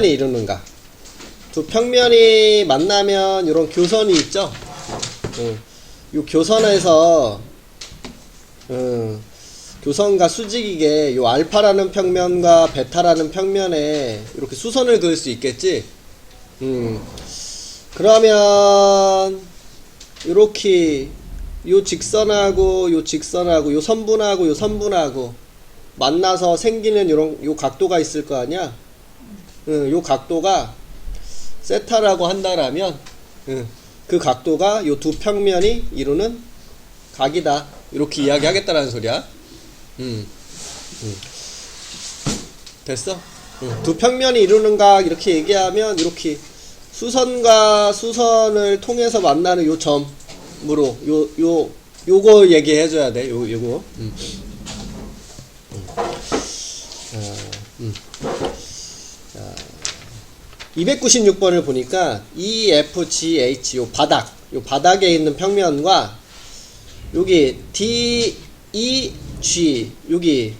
이루는가? 두 평면이 만나면 이런 교선이 있죠. 이 교선에서 교선과 수직이게 요 알파라는 평면과 베타라는 평면에 이렇게 수선을 그을 수 있겠지. 그러면 이렇게 요 직선하고 요 직선하고 요 선분하고 요 선분하고 만나서 생기는 요런 요 각도가 있을 거 아니야. 요 각도가 세타라고 한다라면 그 각도가 요 두 평면이 이루는 각이다, 이렇게 이야기하겠다라는 소리야. 됐어? 두 평면이 이루는 각 이렇게 얘기하면 이렇게 수선과 수선을 통해서 만나는 요 점으로 요거 얘기해줘야 돼. 요거 296번을 보니까 EFGH 요 바닥에 있는 평면과 여기 DEG 여기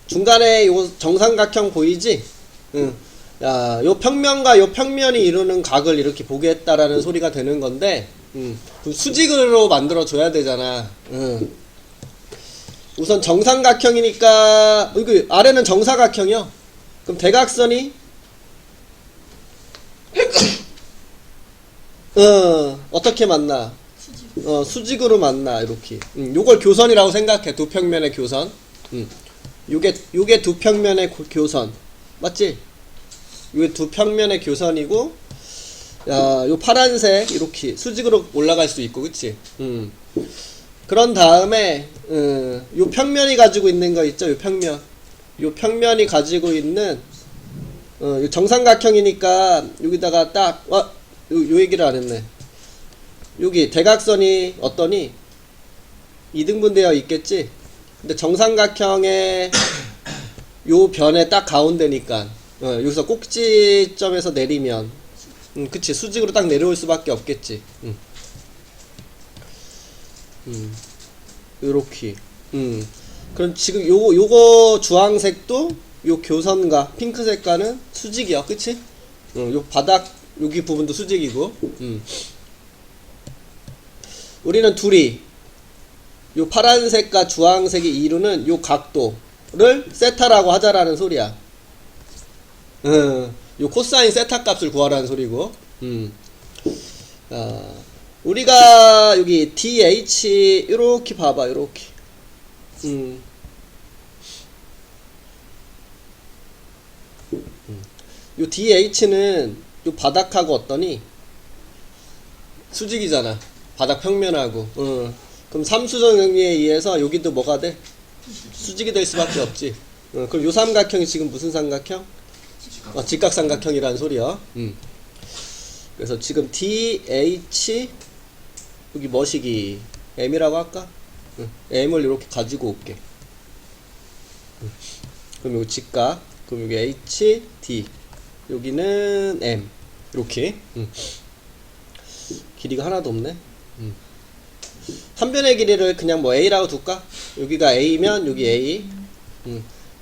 중간에 요 정삼각형 보이지? 야, 요 평면과 요 평면이 이루는 각을 이렇게 보겠다라는 소리가 되는 건데, 수직으로 만들어 줘야 되잖아. 우선 정삼각형이니까 여기 아래는 정사각형이요. 그럼 대각선이 어떻게 만나? 수직으로 만나, 이렇게. 요걸 교선이라고 생각해. 두 평면의 교선. 요게 두 평면의 교선. 맞지? 요게 두 평면의 교선이고, 야, 요 파란색, 이렇게 수직으로 올라갈 수 있고, 그치? 그런 다음에, 요 평면이 가지고 있는 거 있죠? 요 평면. 요 평면이 가지고 있는, 요 정삼각형이니까, 여기다가 딱, 요 얘기를 안 했네. 여기 대각선이 어떠니? 이등분되어 있겠지? 근데 정삼각형의 요 변의 딱 가운데니까 여기서 꼭지점에서 내리면 그치, 수직으로 딱 내려올 수밖에 없겠지. 요렇게. 그럼 지금 요거 주황색도 요 교선과 핑크색과는 수직이야, 그치? 요 바닥 여기 부분도 수직이고. 우리는 둘이 요 파란색과 주황색이 이루는 요 각도를 세타라고 하자라는 소리야. 요 코사인 세타 값을 구하라는 소리고. 우리가 여기 DH 이렇게 봐봐, 이렇게. 요 DH는 요 바닥하고 어떠니? 수직이잖아. 바닥 평면하고. 그럼 삼수정 정리에 의해서 여기도 뭐가 돼? 수직이 될 수밖에 없지. 그럼 요 삼각형이 지금 무슨 삼각형? 직각삼각형이라는 소리야. 그래서 지금 DH 여기 뭐시기 M이라고 할까? M을 이렇게 가지고 올게. 그럼 여기 직각, 그럼 여기 H, D, 여기는 M, 이렇게. 길이가 하나도 없네. 한 변의 길이를 그냥 뭐 A라고 둘까? 여기가 A면 여기 A,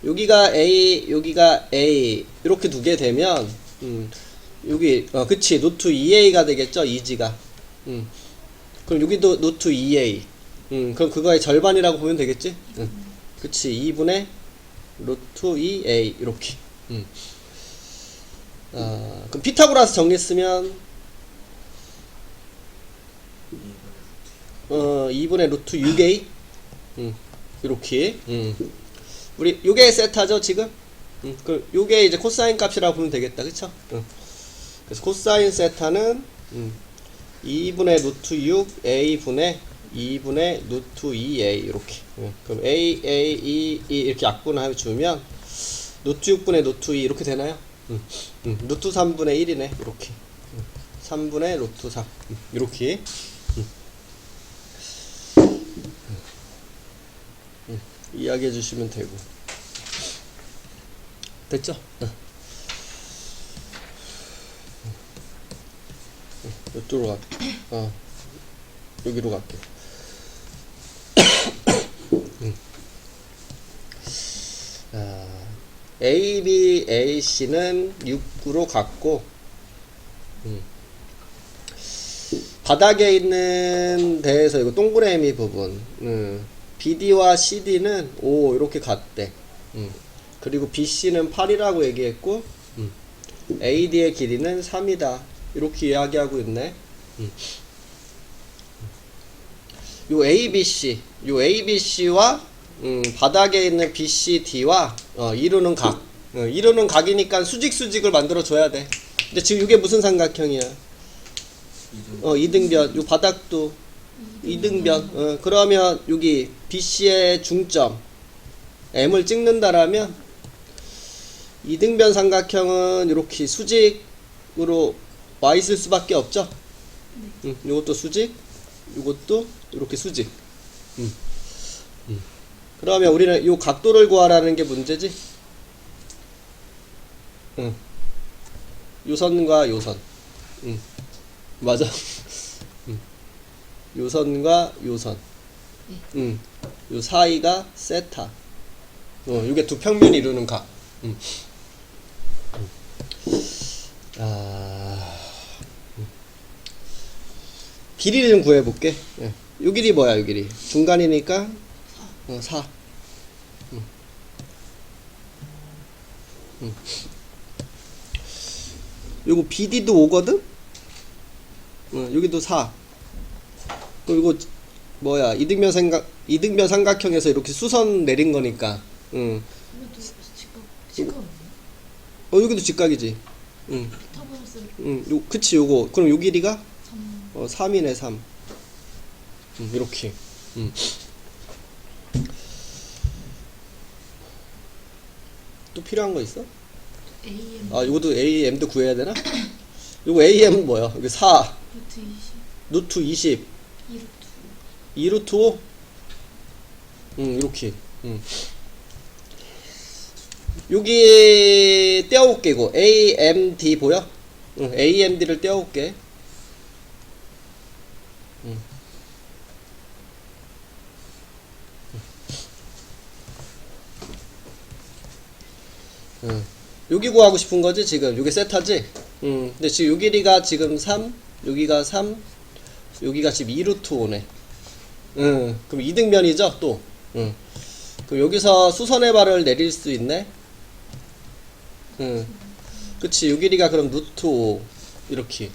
여기가 A, 여기가 A, 이렇게 두게 되면 여기 그치, 노트 2A가 되겠죠, 이지가. 그럼 여기도 노트 2A. 그럼 그거의 절반이라고 보면 되겠지? 그치, 2분의 루트 2A 이렇게. 그럼 피타고라스 정리 쓰면 2분의 루트 6A 이렇게. 우리 요게 세타죠 지금. 그 요게 이제 코사인 값이라고 보면 되겠다, 그쵸? 그래서 코사인 세타는 2분의 루트 6A 분의 2분의 루트 2A 이렇게. 그럼 A, A, E 이렇게 약분을 주면 루트 6분의 루트 2 이렇게 되나요? 루트 3분의 1이네, 이렇게. 3분의 루트 3 이렇게. 이야기해 주시면 되고. 됐죠? 이쪽으로 갈게. 여기로 갈게. AB, AC는 6구로 갔고, 바닥에 있는 데에서 이거 동그라미 부분, BD와 CD는 5 이렇게 갔대. 그리고 BC는 8이라고 얘기했고, AD의 길이는 3이다. 이렇게 이야기하고 있네. 요 ABC와 바닥에 있는 BCD와 이루는 각. 이루는 각이니까 수직을 만들어 줘야 돼. 근데 지금 이게 무슨 삼각형이야? 이등변. 요 바닥도 이등변. 그러면 여기 BC의 중점 M을 찍는다라면 이등변 삼각형은 이렇게 수직으로 와 있을 수밖에 없죠. 요것도 수직, 요것도 이렇게 수직. 그러면 우리는 요 각도를 구하라는 게 문제지. 요선과 요선. 맞아. 요선과 요선. 요 사이가 세타. 요게 두 평면이 이루는 각. 길이를 좀 구해볼게. 요 길이 뭐야, 요 길이? 중간이니까 4. 요거 BD도 5거든? 여기도 4. 그럼 이거 뭐야, 이등변 삼각형에서 이렇게 수선 내린 거니까. 여기도 직각이지. 그치, 요거. 그럼 요 길이가 3이네, 3. 이렇게. 또 필요한 거 있어? AM. 요것도 AM도 구해야 되나? 요거 AM은 뭐야? 여기 4. 루트 20. 루트 20. 2루트 5? 이렇게. 여기 떼어올게, 이거. AMD 보여? AMD를 떼어올게. 여기 구하고 싶은 거지, 지금. 요게 세타지? 근데 지금 요 길이가 지금 3, 여기가 3, 여기가 지금 2루트 5네. 그럼 이등변이죠, 또. 그럼 여기서 수선의 발을 내릴 수 있네? 그치, 요 길이가 그럼 루트 5, 이렇게.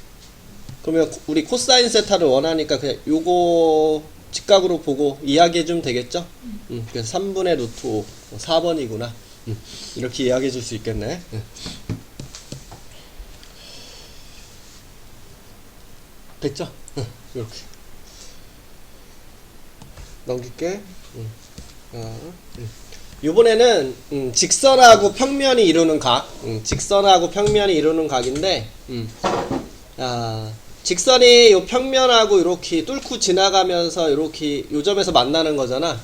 그러면 우리 코사인 세타를 원하니까 그냥 요거 직각으로 보고 이야기해주면 되겠죠? 그래서 3분의 루트 5, 4번이구나. 이렇게 이야기해 줄 수 있겠네. 됐죠? 이렇게 넘길게. 이번에는 직선하고 평면이 이루는 각. 직선하고 평면이 이루는 각인데, 직선이 요 평면하고 이렇게 뚫고 지나가면서 이렇게 요 점에서 만나는 거잖아.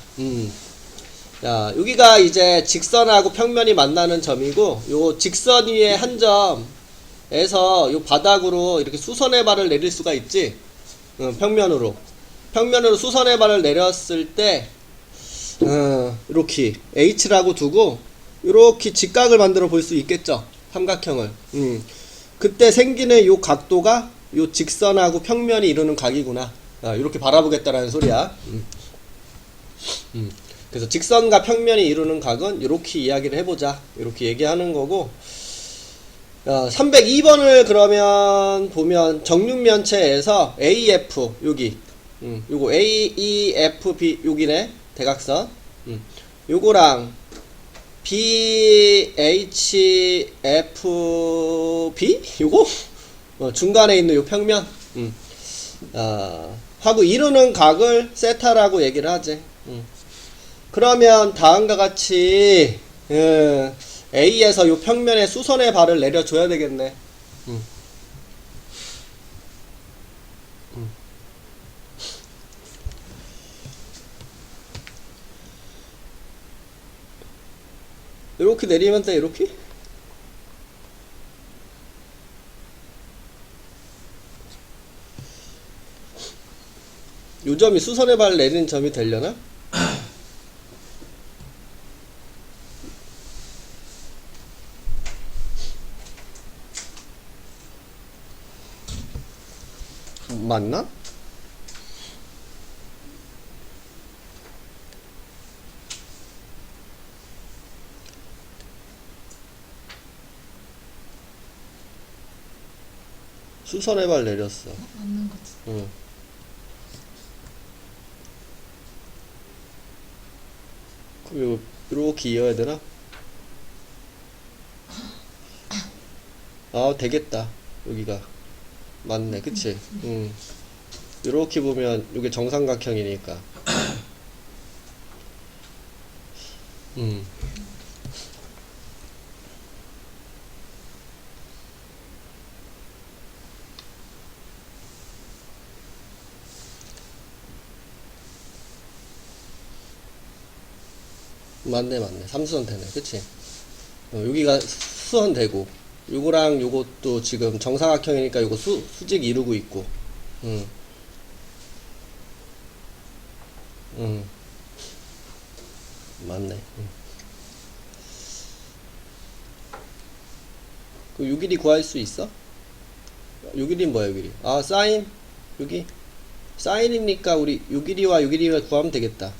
자, 여기가 이제 직선하고 평면이 만나는 점이고, 요 직선 위에 한 점에서 요 바닥으로 이렇게 수선의 발을 내릴 수가 있지. 평면으로 수선의 발을 내렸을 때, 이렇게 H라고 두고 이렇게 직각을 만들어 볼 수 있겠죠, 삼각형을. 그때 생기는 요 각도가 요 직선하고 평면이 이루는 각이구나. 이렇게 바라보겠다라는 소리야. 그래서 직선과 평면이 이루는 각은 이렇게 이야기를 해보자, 이렇게 얘기하는 거고. 302번을 그러면 보면 정육면체에서 AF 여기, 요거 AEFB 여기네, 대각선. 요거랑 BHFB 요거 중간에 있는 요 평면 하고 이루는 각을 세타라고 얘기를 하지. 그러면 다음과 같이 A에서 요 평면에 수선의 발을 내려줘야 되겠네. 이렇게 내리면 돼, 이렇게? 요 점이 수선의 발을 내리는 점이 되려나? 맞나? 수선의 발 내렸어. 맞는 것 같아. 응. 그럼 이렇게 이어야 되나? 아, 되겠다. 여기가. 맞네. 그치? 응. 이렇게 보면 이게 정삼각형이니까. 음. 맞네, 맞네. 삼수선 되네. 그치? 여기가 수선 되고, 요거랑 요것도 지금 정사각형이니까 요거 수직 이루고 있고, 음. 맞네. 그 6일이 구할 수 있어? 6일이 뭐야, 6일이? 아, 사인? 여기? 사인이니까 우리 6일이와 6일이와 구하면 되겠다.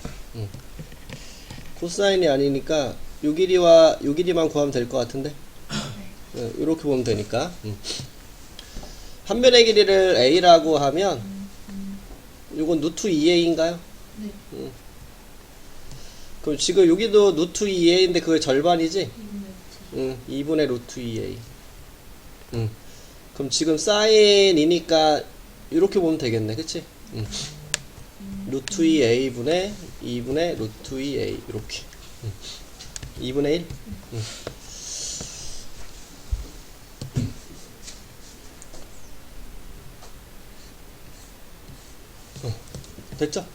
코사인이 아니니까 6일이와 6일이만 구하면 될 것 같은데? 이렇게 보면 되니까. 한 변의 길이를 a라고 하면 요건 루트 2a인가요? 네. 그럼 지금 여기도 루트 2a인데 그게 절반이지? 2분의 2분의 루트 2a. 그럼 지금 사인이니까 이렇게 보면 되겠네, 그치? 루트 2a분의 2분의 루트 2a 이렇게 2분의 1? 됐죠?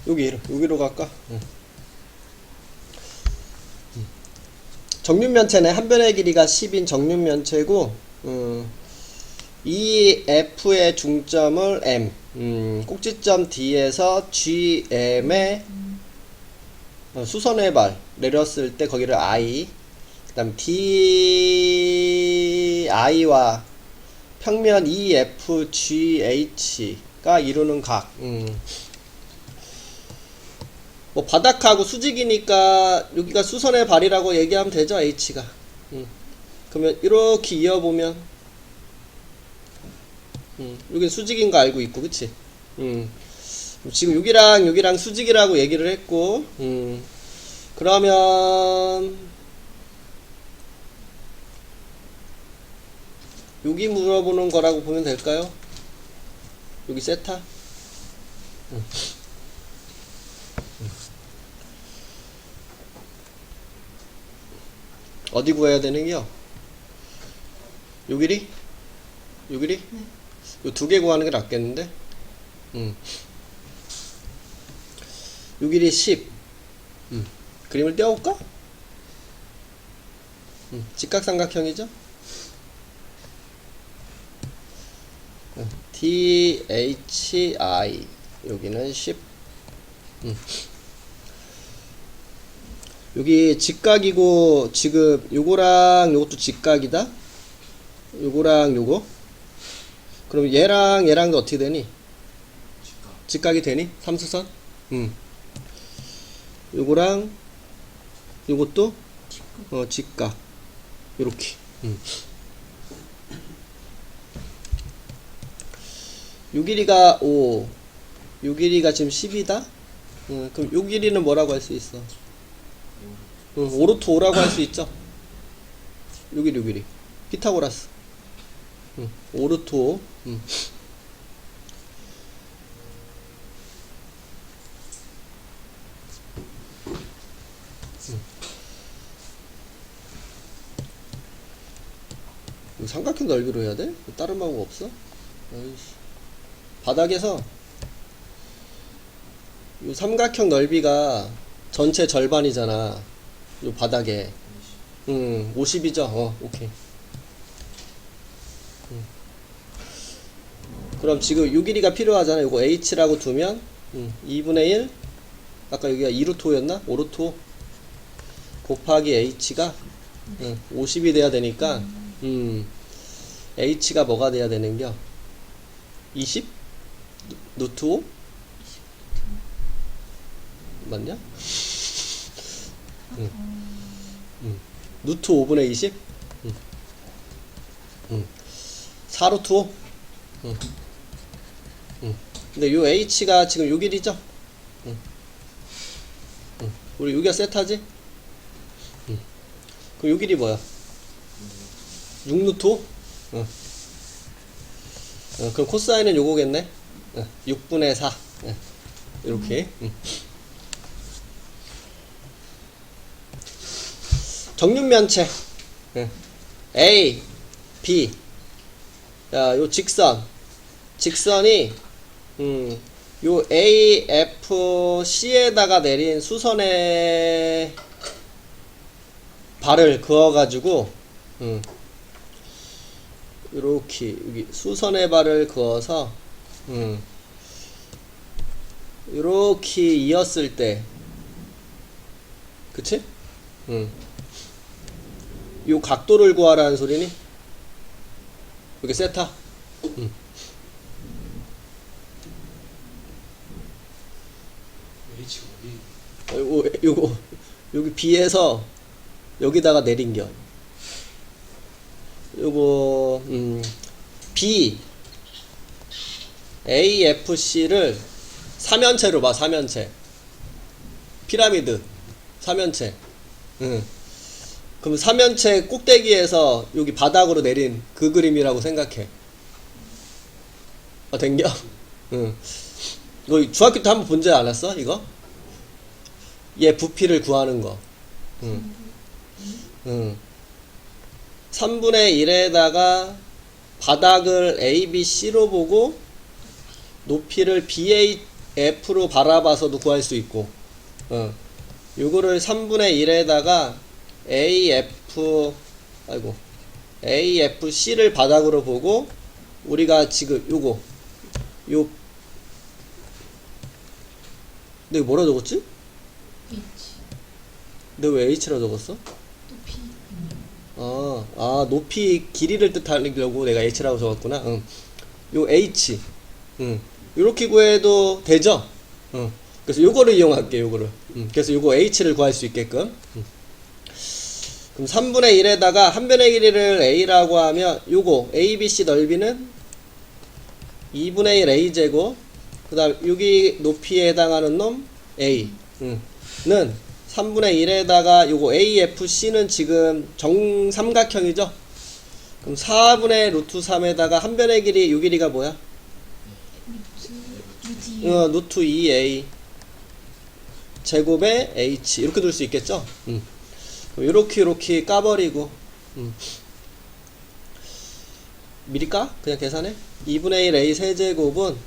여기로 갈까? 정육면체네. 한 변의 길이가 10인 정육면체고 이 F의 중점을 M, 꼭지점 D에서 GM의 수선의 발 내렸을 때 거기를 I, 그 다음 DI와 평면 EFGH가 이루는 각. 뭐 바닥하고 수직이니까 여기가 수선의 발이라고 얘기하면 되죠, H가. 그러면 이렇게 이어보면 여기 수직인 거 알고 있고, 그치? 지금 여기랑 수직이라고 얘기를 했고, 그러면 여기 물어보는 거라고 보면 될까요? 여기 세타? 어디 구해야 되는 게요? 요 길이? 요 길이? 네. 요 두 개 구하는 게 낫겠는데? 요 길이 10. 그림을 떼어볼까? 직각삼각형이죠? DHI 여기는 10. 여기 직각이고 지금 요거랑 요것도 직각이다. 요거랑 요거. 그럼 얘랑도 어떻게 되니? 직각이 되니? 삼수선? 요거랑 요것도 직각. 요렇게. 요 길이가 5. 요 길이가 지금 10이다. 그럼 요 길이는 뭐라고 할 수 있어? 5루트 5라고 할 수 있죠? 요 길이. 피타고라스. 5루트 5. 이거 삼각형 넓이로 해야 돼? 다른 방법 없어? 아이씨. 바닥에서 이 삼각형 넓이가 전체 절반이잖아. 요 바닥에 50이죠? 오케이. 그럼 지금 요 길이가 필요하잖아. 요거 h라고 두면 2분의 1 아까 여기가 2루트 5였나? 5루트 5 곱하기 h가 50이 돼야 되니까 h가 뭐가 돼야 되는겨? 20? 루트 5? 맞냐? 루트 5분의 20? 4 루트 5? 근데 요 h가 지금 요 길이죠? 우리 여기가 세타지? 그럼 요 길이 뭐야? 6 루트 5? 그럼 코사인은 요거겠네? 6분의 4 이렇게 정육면체 A, B 야, 요 직선이 요 A, F, C에다가 내린 수선의 발을 그어가지고 요렇게 여기 수선의 발을 그어서 요렇게 이었을 때 그치? 요 각도를 구하라는 소리니? 여기 세타? H가 어디? 요거 여기 B에서 여기다가 내린겨. 요거 B A F C를 삼연체로 봐. 삼연체 피라미드 삼연체. 그럼 삼연체 꼭대기에서 여기 바닥으로 내린 그 그림이라고 생각해. 된겨? 이거 중학교 때 한번 본 적 않았어? 이거? 얘 부피를 구하는 거. 3분의 1에다가 바닥을 A, B, C로 보고 높이를 B, A, F로 바라봐서도 구할 수 있고 요거를 3분의 1에다가 A, F A, F, C를 바닥으로 보고 우리가 지금 요거 근데 이거 뭐라 적었지? H 근데 왜 H라 적었어? 또 P 높이 길이를 뜻하려고 내가 H라고 적었구나. 요 H. 요렇게 구해도 되죠? 그래서 요거를 이용할게, 요거를. 그래서 요거 H를 구할 수 있게끔. 그럼 3분의 1에다가 한 변의 길이를 A라고 하면 요거 ABC 넓이는 2분의 1 A제곱 그 다음 여기 높이에 해당하는 놈 A 는 3분의 1에다가 요거 AFC는 지금 정삼각형이죠? 그럼 4분의 루트 3에다가 한 변의 길이 요 길이가 뭐야? 루트 2A 제곱에 H 이렇게 둘 수 있겠죠? 요렇게 까버리고 미리 까? 그냥 계산해? 2분의 1 A 세제곱은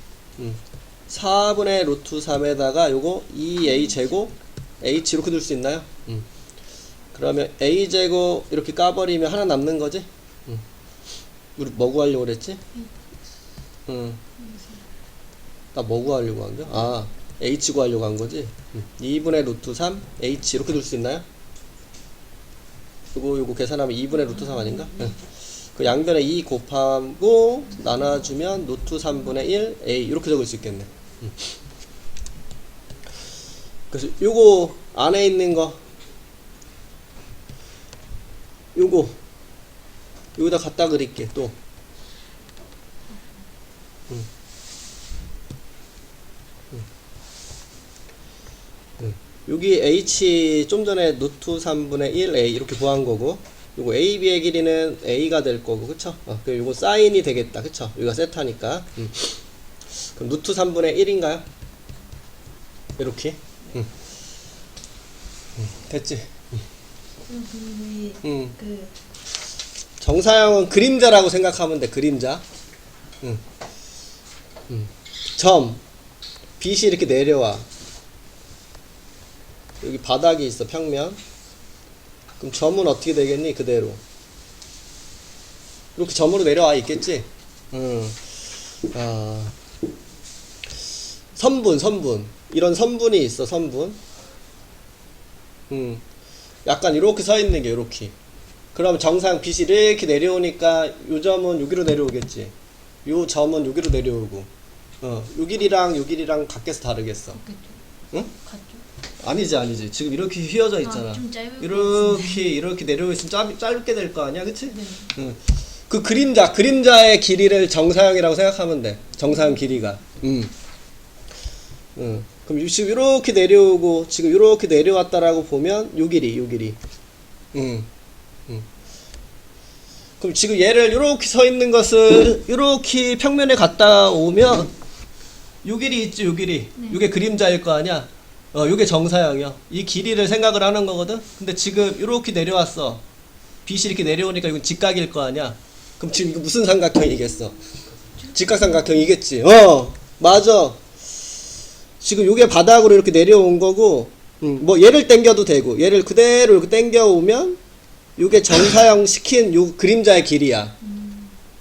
4분의 루트 3에다가 요거 2A 제곱 H 이렇게 둘 수 있나요? 그러면 A 제곱 이렇게 까버리면 하나 남는 거지? 우리 뭐 구하려고 그랬지? 나 뭐 구하려고 한 거야? H 구하려고 한 거지? 2분의 루트 3 H 이렇게 둘 수 있나요? 요거 계산하면 2분의 루트 3 아닌가? 그 양변에 2 곱하고 나눠주면 루트 3분의 1 A 이렇게 적을 수 있겠네. 그래서 요거 안에 있는 거 요거 여기다 갖다 그릴게 또. 여기 H 좀 전에 루트 3분의 1 A 이렇게 구한 거고 요거 AB의 길이는 A가 될 거고 그쵸? 그럼 요거 사인이 되겠다 그쵸? 여기가 세타니까 그럼 루트 3분의 1인가요? 이렇게 됐지? 그 정사형은 그림자라고 생각하면 돼 그림자 점 빛이 이렇게 내려와 여기 바닥이 있어 평면 그럼 점은 어떻게 되겠니? 그대로 이렇게 점으로 내려와 있겠지? 선분 이런 선분이 있어 선분 약간 이렇게 서 있는 게 이렇게 그럼 정상 빛이 이렇게 내려오니까 요 점은 여기로 내려오겠지. 요 점은 여기로 내려오고. 요 길이랑 요 길이랑 같겠어, 다르겠어? 같겠죠? 응? 같죠? 아니지. 지금 이렇게 휘어져 있잖아. 좀 짧을 것 이렇게 내려오고 있으면 짧게 될 거 아니야, 그치? 네. 응. 그 그림자의 길이를 정사형이라고 생각하면 돼. 정사형 길이가. 그럼 지금 이렇게 내려오고 지금 이렇게 내려왔다라고 보면 요 길이. 그럼 지금 얘를 이렇게 서 있는 것을 이렇게 평면에 갔다 오면 요 길이 있지, 요 길이. 네. 요게 그림자일 거 아니야. 요게 정사형이야. 이 길이를 생각을 하는 거거든. 근데 지금 이렇게 내려왔어. 빛이 이렇게 내려오니까 이건 직각일 거 아니야. 그럼 지금 이거 무슨 삼각형이겠어? 직각삼각형이겠지. 맞아. 지금 요게 바닥으로 이렇게 내려온 거고, 뭐 얘를 당겨도 되고, 얘를 그대로 이렇게 당겨 오면 요게 정사형 시킨 요 그림자의 길이야.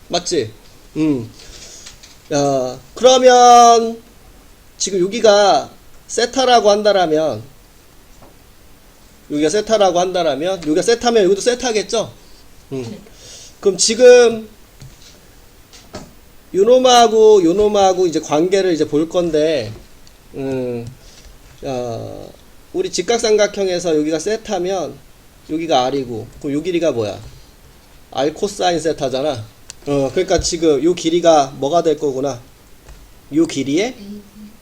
맞지? 그러면 지금 여기가 세타라고 한다라면, 여기가 세타면 여기도 세타겠죠? 그럼 지금 요놈하고 이제 관계를 이제 볼 건데, 우리 직각삼각형에서 여기가 세타면 여기가 R이고, 그럼 요 길이가 뭐야? R 코사인 세타잖아. 그러니까 지금 요 길이가 뭐가 될 거구나. 요 길이에,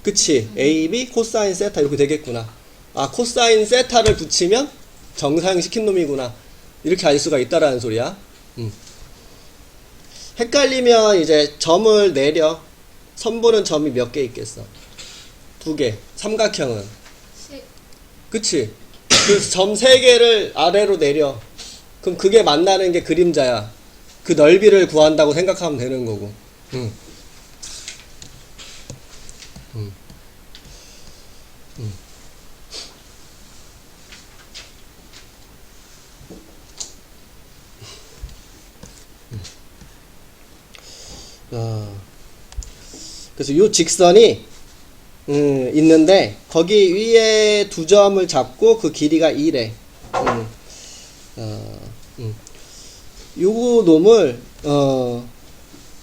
그치? AB 코사인 세타 이렇게 되겠구나. 코사인 세타를 붙이면 정사형 시킨 놈이구나. 이렇게 알 수가 있다라는 소리야. 헷갈리면 이제 점을 내려. 선보는 점이 몇 개 있겠어? 2개. 삼각형은. 그치? 그 점 3개를 아래로 내려. 그럼 그게 만나는 게 그림자야. 그 넓이를 구한다고 생각하면 되는 거고. 그래서 요 직선이 있는데 거기 위에 2점을 잡고 그 길이가 2래. 요 놈을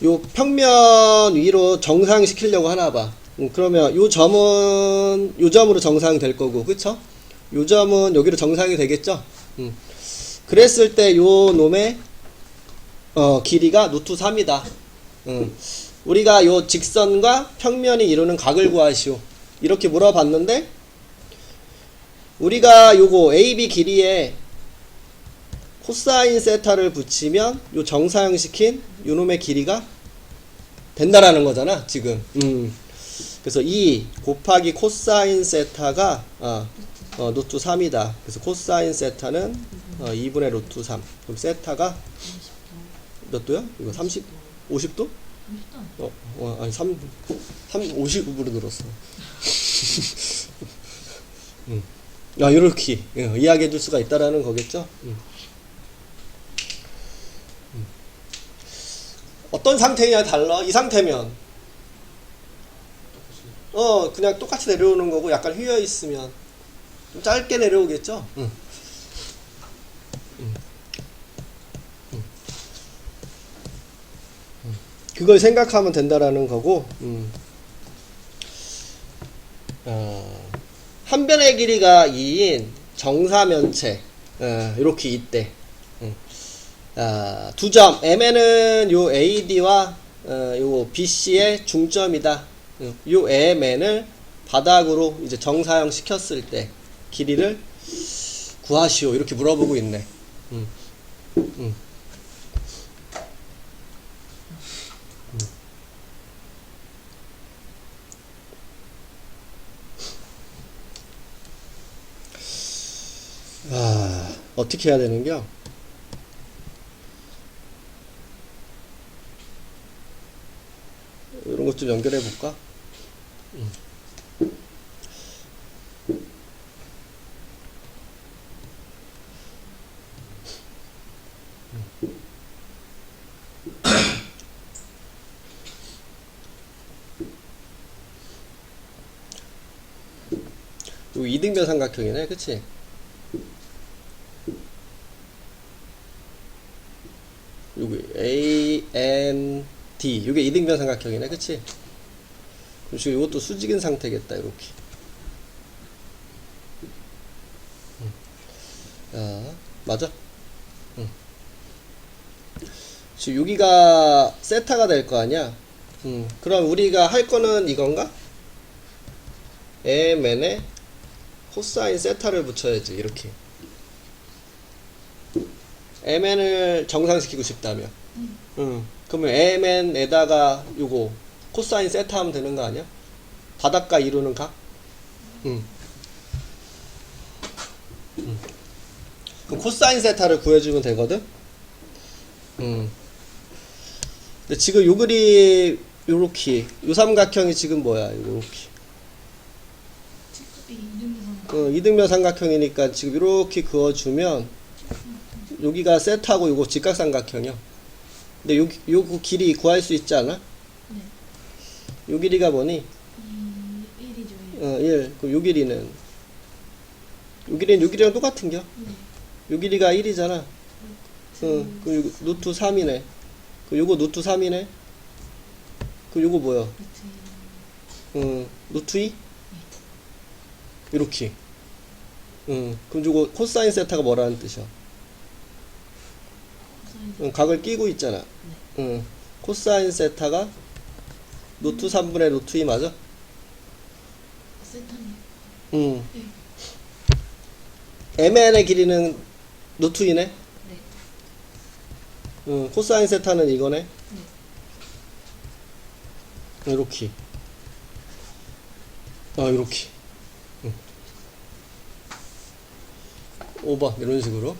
요 평면 위로 정상시키려고 하나봐. 그러면 요 점은 요 점으로 정상이 될 거고, 그쵸? 요 점은 여기로 정상이 되겠죠? 그랬을 때 요 놈의 길이가 루트 3이다. 우리가 요 직선과 평면이 이루는 각을 구하시오. 이렇게 물어봤는데, 우리가 요거 AB 길이에 코사인 세타를 붙이면 요 정사형 시킨 요 놈의 길이가 된다라는 거잖아, 지금. 그래서 2 곱하기 코사인 세타가 루트 3이다. 그래서 코사인 세타는 2분의 루트 3. 그럼 세타가 몇 도야? 이거 30, 50도? 아니 50으로 늘었어. 이렇게 이야기해 줄 수가 있다라는 거겠죠? 어떤 상태냐 달라. 이 상태면 그냥 똑같이 내려오는 거고, 약간 휘어 있으면 좀 짧게 내려오겠죠? 그걸 생각하면 된다라는 거고, 한 변의 길이가 2인 정사면체, 이렇게 있대. 2점, M에는 요 AD와 요 BC의 중점이다. 요 MN을 바닥으로 이제 정사형 시켰을 때 길이를 구하시오. 이렇게 물어보고 있네. 어떻게 해야 되는겨? 이런 것 좀 연결해 볼까? 요 이등변 삼각형이네, 그치? 여기 A, N, D. 이게 이등변 삼각형이네, 그치? 그럼 지금 이것도 수직인 상태겠다, 이렇게. 자, 맞아? 응. 지금 여기가 세타가 될 거 아니야? 그럼 우리가 할 거는 이건가? MN에 코사인 세타를 붙여야지, 이렇게. MN을 정상시키고 싶다면. 그러면 MN에다가 요거 코사인 세타 하면 되는 거 아니야? 바닷가 이루는 각? 그럼 코사인 세타를 구해주면 되거든? 근데 지금 요 그림, 요렇게. 요 삼각형이 지금 뭐야, 요렇게. 이등변 삼각형이니까 지금 요렇게 그어주면, 여기가 세타고 요거 직각삼각형이요. 근데 요 길이 구할 수 있지 않아? 네. 요 길이가 뭐니? 1이죠. 1. 그럼 요 길이는? 요 길이는 요 길이랑 똑같은겨? 네. 요 길이가 1이잖아. 그럼 요거 루트 3이네. 그럼 요거 루트 3이네. 그럼 요거 뭐야? 루트 2? 이렇게. 그럼 요거 코사인 세타가 뭐라는 뜻이야? 각을 끼고 있잖아. 코사인 세타가 루트 3분의 루트 2 맞아? 세타네. MN의 길이는 루트 2네? 네. 코사인 세타는 이거네? 이렇게. 이렇게. 5번, 이런 식으로.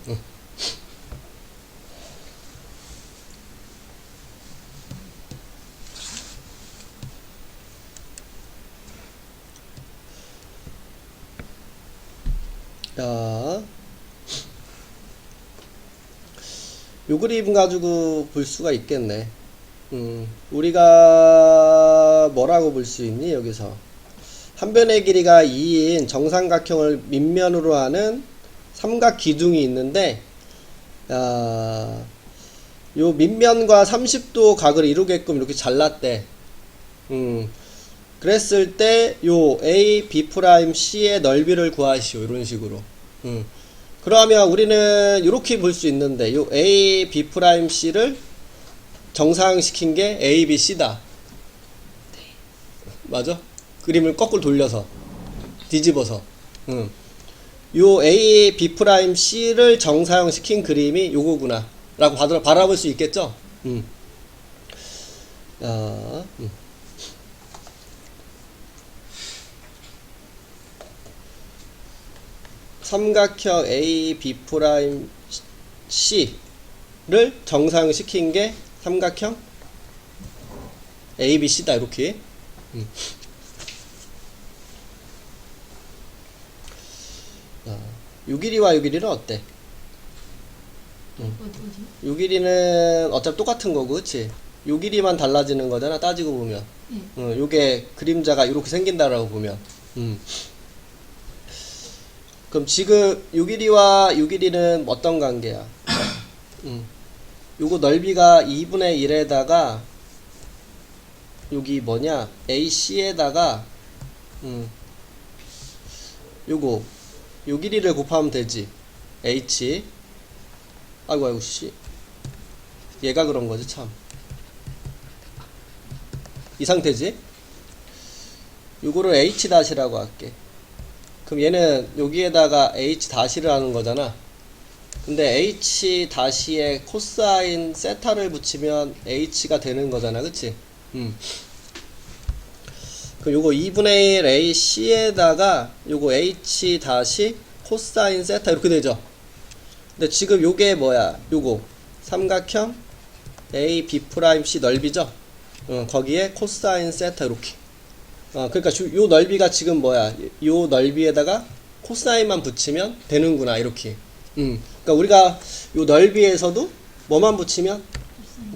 자, 요 그림 가지고 볼 수가 있겠네. 우리가 뭐라고 볼 수 있니, 여기서? 한 변의 길이가 2인 정삼각형을 밑면으로 하는 삼각 기둥이 있는데, 요 밑면과 30도 각을 이루게끔 이렇게 잘랐대. 그랬을 때 요 A, B 프라임 C의 넓이를 구하시오. 이런 식으로. 그러면 우리는 이렇게 볼 수 있는데 요 A, B 프라임 C를 정상시킨 게 A, B, C다. 맞아? 그림을 거꾸로 돌려서 뒤집어서. 요 A, B 프라임 C를 정사형시킨 그림이 요거구나 라고 바라볼 수 있겠죠? 삼각형 A, B 프라임 C를 정상시킨 게 삼각형 A, B, C다. 이렇게. 요 길이와 요 길이는 어때? 요 길이는 어차피 똑같은 거고, 그치? 요 길이만 달라지는 거잖아, 따지고 보면. 요게 그림자가 이렇게 생긴다라고 보면. 그럼 지금 요 길이와 요 길이는 어떤 관계야? 요거 넓이가 2분의 1에다가 여기 뭐냐? AC에다가 요거 요 길이를 곱하면 되지. H. 아이고 C. 얘가 그런 거지 참. 이 상태지? 요거를 H 다시라고 할게. 그럼 얘는 여기에다가 H 다시를 하는 거잖아. 근데 H 다시에 코사인 세타를 붙이면 H가 되는 거잖아. 그치? 그럼 요거 2분의 1 AC에다가 요거 H 다시 코사인 세타 이렇게 되죠. 근데 지금 요게 뭐야? 요거 삼각형 A, B 프라임 C 넓이죠? 거기에 코사인 세타 이렇게. 그러니까 요 넓이가 지금 뭐야? 요 넓이에다가 코사인만 붙이면 되는구나. 이렇게. 그러니까 우리가 요 넓이에서도 뭐만 붙이면?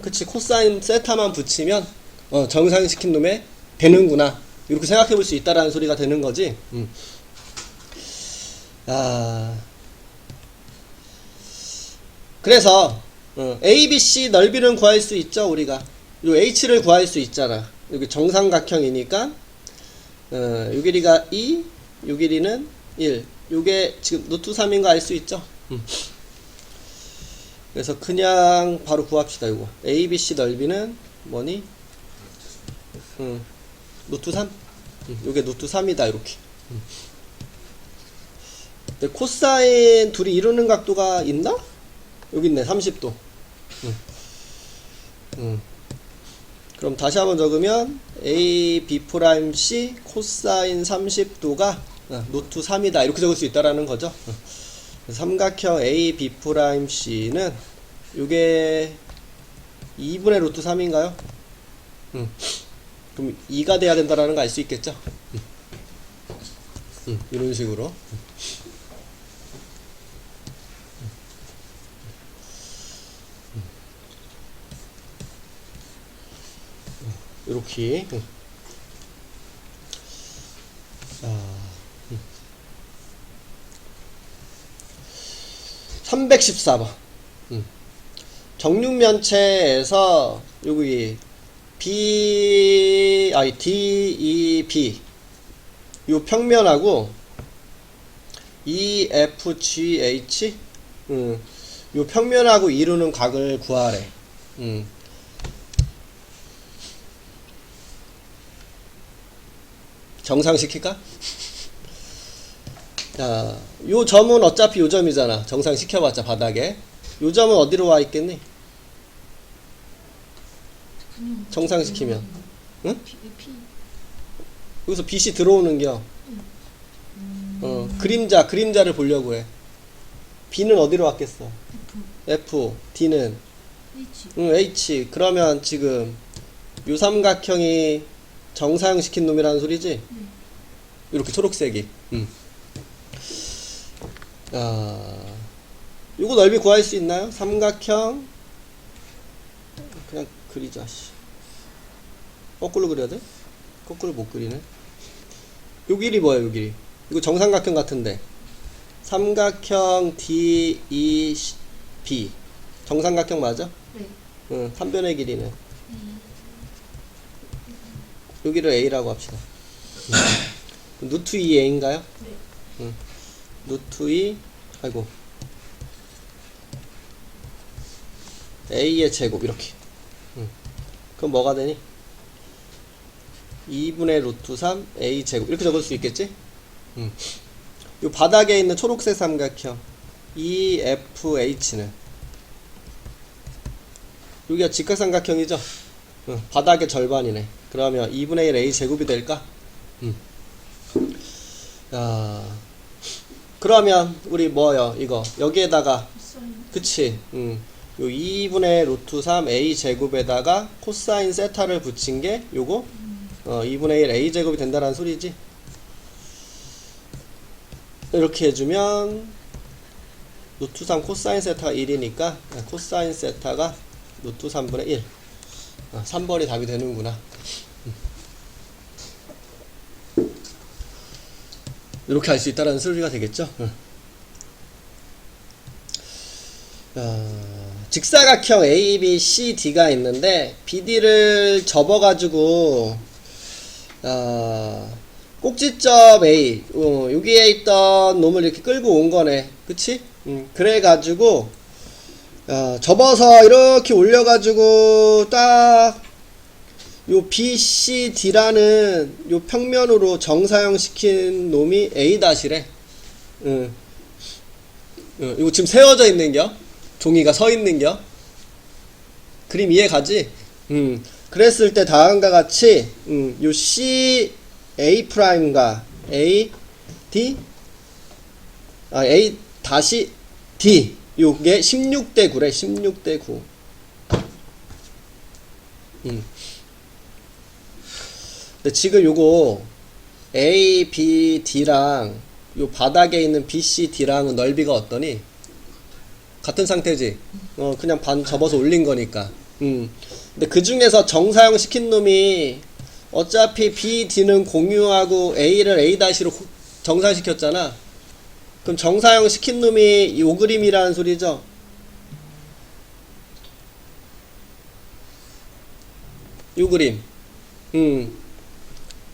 그치, 코사인 세타만 붙이면 정상시킨 놈에 되는구나. 이렇게 생각해 볼 수 있다라는 소리가 되는 거지. 그래서 A, B, C 넓이는 구할 수 있죠, 우리가. 요 H를 구할 수 있잖아. 여기 정삼각형이니까, 요 길이가 2, 요 길이는 1. 요게 지금 루트 3인 거 알 수 있죠? 그래서 그냥 바로 구합시다, 요거. A, B, C 넓이는 뭐니? 루트 3? 요게 루트 3이다, 이렇게. 근데 코사인 둘이 이루는 각도가 있나? 여기 있네, 30도. 그럼 다시 한번 적으면 A, B 프라임 C 코사인 30도가 루트 3이다. 이렇게 적을 수 있다라는 거죠. 삼각형 A, B 프라임 C는 요게 2분의 루트 3인가요? 그럼 2가 돼야 된다라는 거 알 수 있겠죠? 이런 식으로. 이렇게. 314번. 정육면체에서 여기 DEB 요 평면하고 EFGH 요 평면하고 이루는 각을 구하래. 정상시킬까? 자, 요 점은 어차피 요 점이잖아. 정상시켜봤자 바닥에. 요 점은 어디로 와 있겠니? 정상시키면. 응? 여기서 빛이 들어오는겨. 그림자를 보려고 해. B는 어디로 왔겠어? F. D는? H. H. 그러면 지금 요 삼각형이 정사형시킨 놈이라는 소리지? 이렇게 초록색이. 요거 넓이 구할 수 있나요? 삼각형 그냥 그리자. 거꾸로 그려야 돼? 거꾸로 못 그리네. 요 길이 뭐야, 요 길이? 이거 정삼각형 같은데. 삼각형 DEB 정삼각형 맞아? 네. 응, 3변의 길이네. 여기를 A라고 합시다. 루트 2A인가요? 네. 루트 2, 아이고. A의 제곱, 이렇게. 그럼 뭐가 되니? 2분의 루트 3, A 제곱. 이렇게 적을 수 있겠지? 요 바닥에 있는 초록색 삼각형, EFH는? 여기가 직각삼각형이죠? 바닥의 절반이네. 그러면 2분의 1 A 제곱이 될까? 그러면 우리 뭐요? 이거 여기에다가 그치? 요 2분의 루트 3 A 제곱에다가 코사인 세타를 붙인 게 요거 2분의 1 A 제곱이 된다는 소리지? 이렇게 해주면 루트 3 코사인 세타가 1이니까 코사인 세타가 루트 3분의 1 3번이 답이 되는구나. 이렇게 할 수 있다는 소리가 되겠죠. 직사각형 A, B, C, D가 있는데 BD를 접어가지고 꼭지점 A 여기에 있던 놈을 이렇게 끌고 온 거네. 그치? 그래가지고 접어서 이렇게 올려가지고 딱 요 BCD라는 요 평면으로 정사형 시킨 놈이 A-래. 이거 지금 세워져 있는겨? 종이가 서 있는겨? 그림 이해 가지? 그랬을 때 다음과 같이 요 C A 프라임과 A D A 다시 D 요게 16대 9래. 16대 9. 근데 지금 요거 A, B, D랑 요 바닥에 있는 B, C, D랑은 넓이가 어떠니? 같은 상태지? 그냥 반 접어서 올린 거니까. 근데 그 중에서 정사형 시킨 놈이 어차피 B, D는 공유하고 A를 A-로 정사시켰잖아. 그럼 정사형 시킨 놈이 요 그림이라는 소리죠? 요 그림.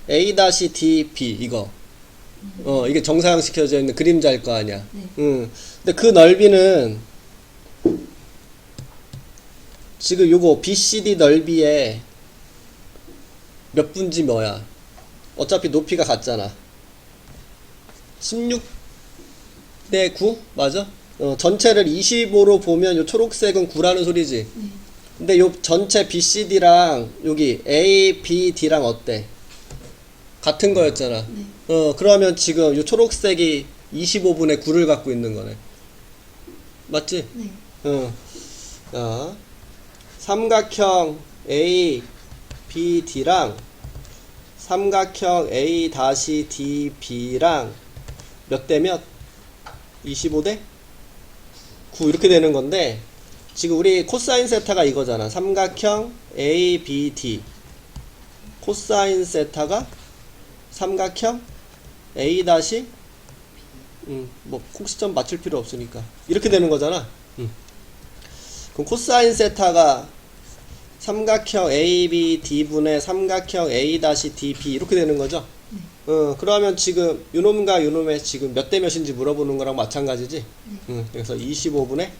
A-DB 이거. 이게 정사형 시켜져 있는 그림자일 거 아니야. 네. 근데 그 넓이는 지금 요거 BCD 넓이에 몇 분지 뭐야? 어차피 높이가 같잖아. 16대 9? 맞아? 전체를 25로 보면 요 초록색은 9라는 소리지. 네. 근데 요 전체 BCD랑 여기 A, B, D랑 어때? 같은 거였잖아. 네. 그러면 지금 요 초록색이 25분의 9를 갖고 있는 거네. 맞지? 네. 자, 삼각형 A, B, D랑 삼각형 A-DB랑 몇 대 몇? 25대 9 이렇게 되는 건데 지금 우리 코사인 세타가 이거잖아. 삼각형 ABD 코사인 세타가 삼각형 A 다시 뭐 콕시점 맞출 필요 없으니까 이렇게 되는 거잖아. 그럼 코사인 세타가 삼각형 ABD분의 삼각형 A-DB 이렇게 되는 거죠. 그러면 지금 요놈과 요놈의 지금 몇 대 몇인지 물어보는 거랑 마찬가지지. 그래서 25분의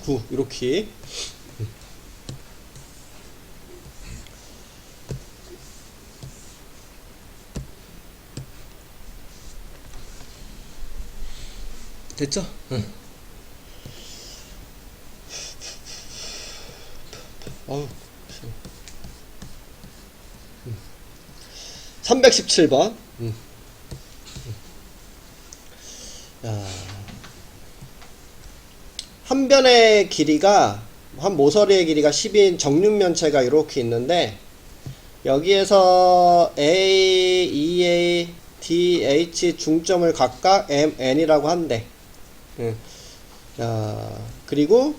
9 이렇게. 됐죠? 317번. 한 변의 길이가 한 모서리의 길이가 10인 정육면체가 이렇게 있는데 여기에서 A, EA, D, H 중점을 각각 M, N이라고 한대. 그리고